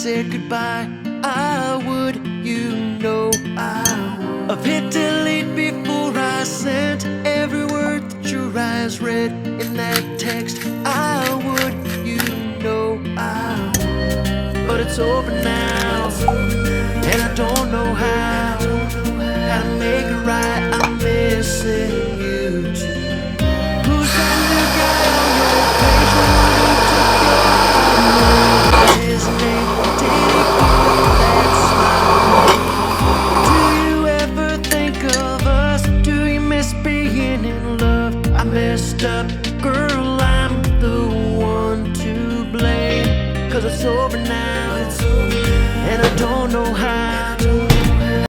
said goodbye, I would, you know I would. I've hit delete before I sent every word that your eyes read in that text. I would, you know I would. But it's over now, and I don't know how to make it right. I'm missing you too. Who's that new guy on your page? What's his name? Did he give that smile? Do you ever think of us? Do you miss being in love? I messed up, girl, I'm the one to blame. 'Cause it's over now, and I don't know how